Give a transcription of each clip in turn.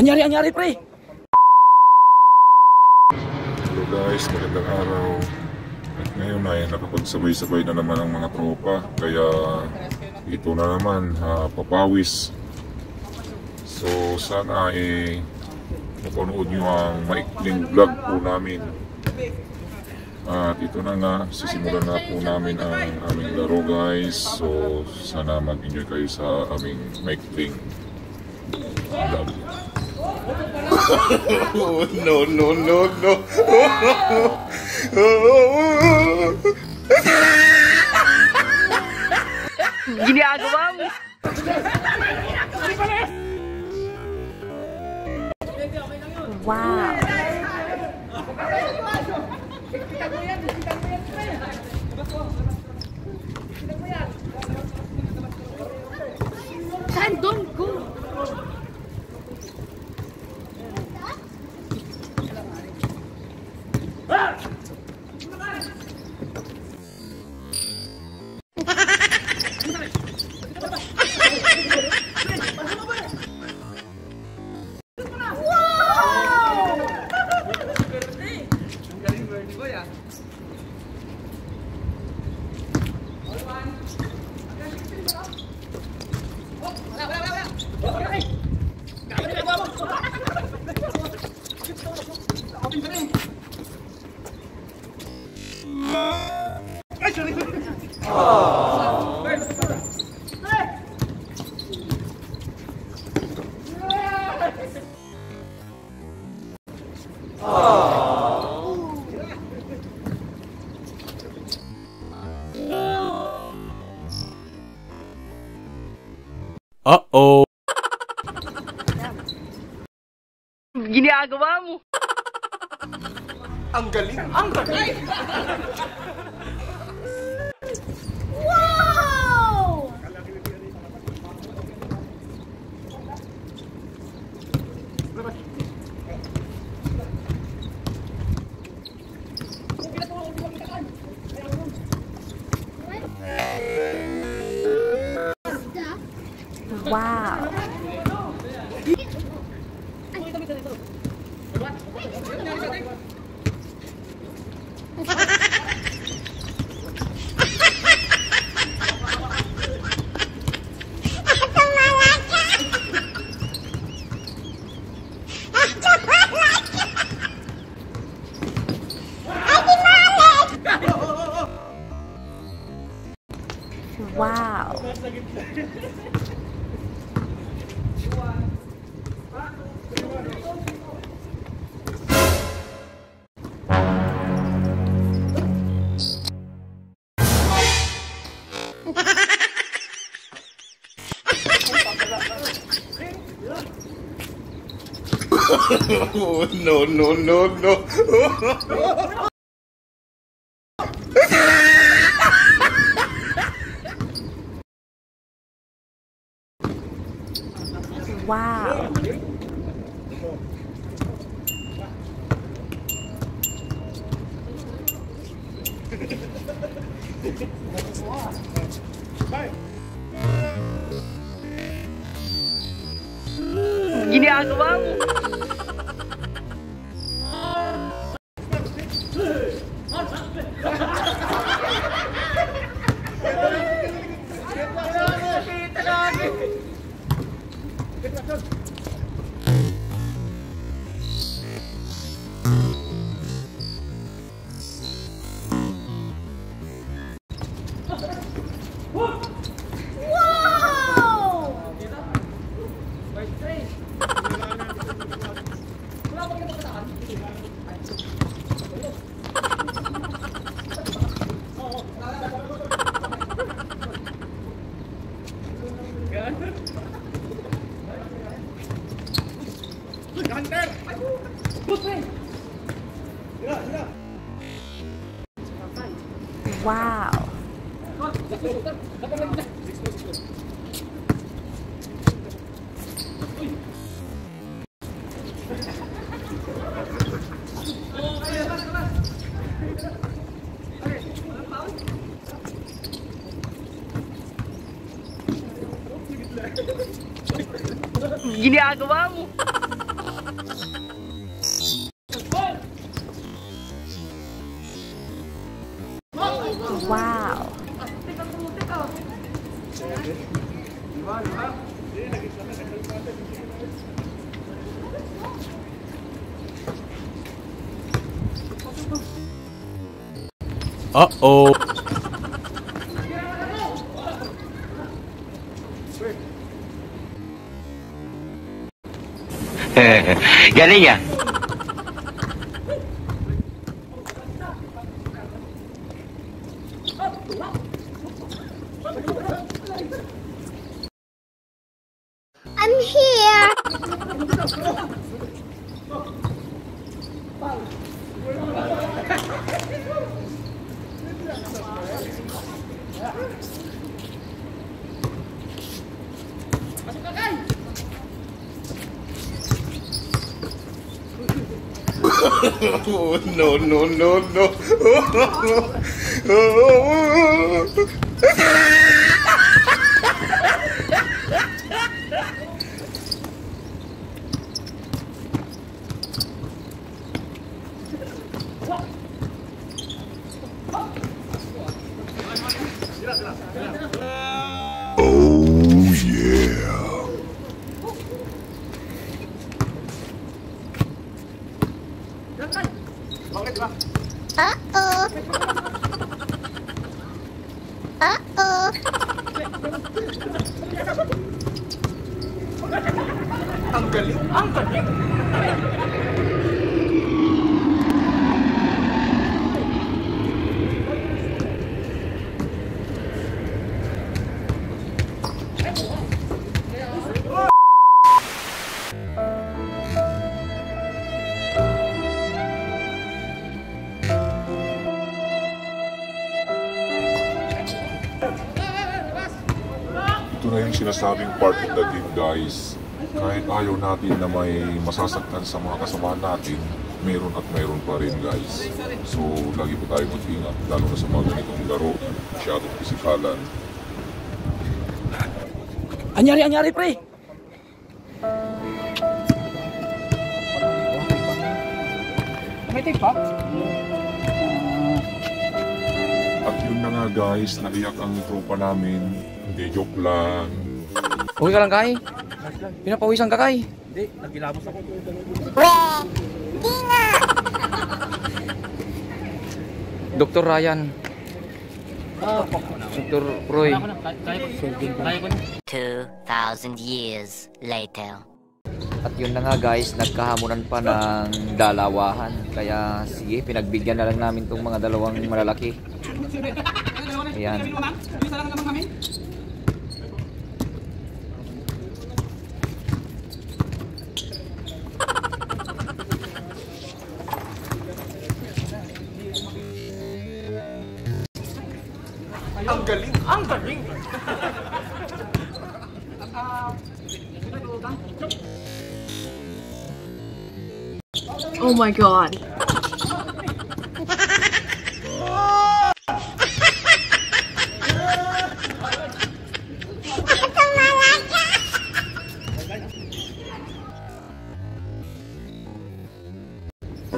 Anyari pre! Hello guys, magandang araw. At ngayon ay nakapagsabay-sabay na naman ang mga tropa. Kaya ito na naman, papawis. So sana mapanood nyo ang maikling vlog po namin. At ito na nga, sisimulan na po namin ang aming laro guys. So sana mag-enjoy kayo sa aming maikling vlog. No. Ginagawa mo. Wow. Saan doon ko? Uh-oh. Ginagawa mo. Ang galing! Ang galing! Wow! Wow. Wow. No. Wow. Ginagawa mo. Wow. Ginagawa mo. Uh-oh. Galing ya. I'm here. Oh, no, no, no, no. Uh-oh. Uh-oh. Ang galing. Ang galing. Ito na yung sinasabing part of the game, guys. Kahit ayaw natin na may masasaktan sa mga kasamahan natin, meron at meron pa rin, guys. So, lagi po tayo mag-ingat, lalo na sa mga ganitong laro, masyadong pisikalan. Anyari, pre! May tape pa? At yun na nga, guys, naiyak ang tropa namin. Hindi, joke lang. Okay ka lang, Kai? Pinapawisan ka, Kai? Hindi, nagilamos ako. Dr. Ryan. Dr. Roy. 2,000 years later. At yun na nga, guys, nagkahamunan pa ng dalawahan. Kaya sige, pinagbigyan na lang namin tong mga dalawang malalaki. Ayan. Ang galing. Ang galing. Oh my god.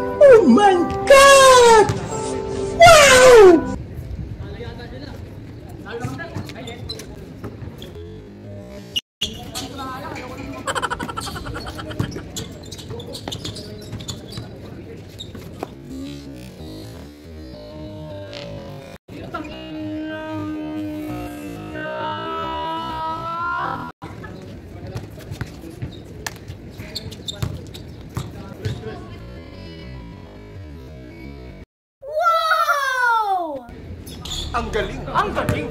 Oh my God! Wow! Ang galing! Ang galing!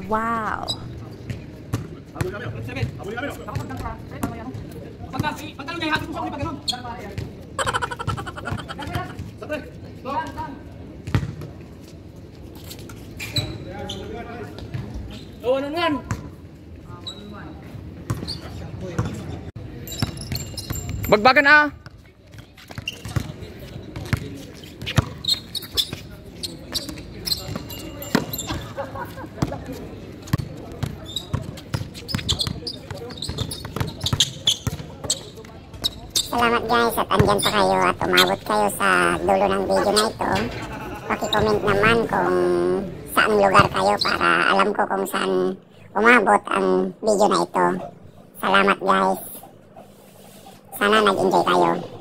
Wow. Bagbagan ah! Salamat guys at andyan pa kayo at umabot kayo sa dulo ng video na ito. Paki-comment naman kung saan lugar kayo para alam ko kung saan umabot ang video na ito. Salamat guys. Sana nag-enjoy kayo.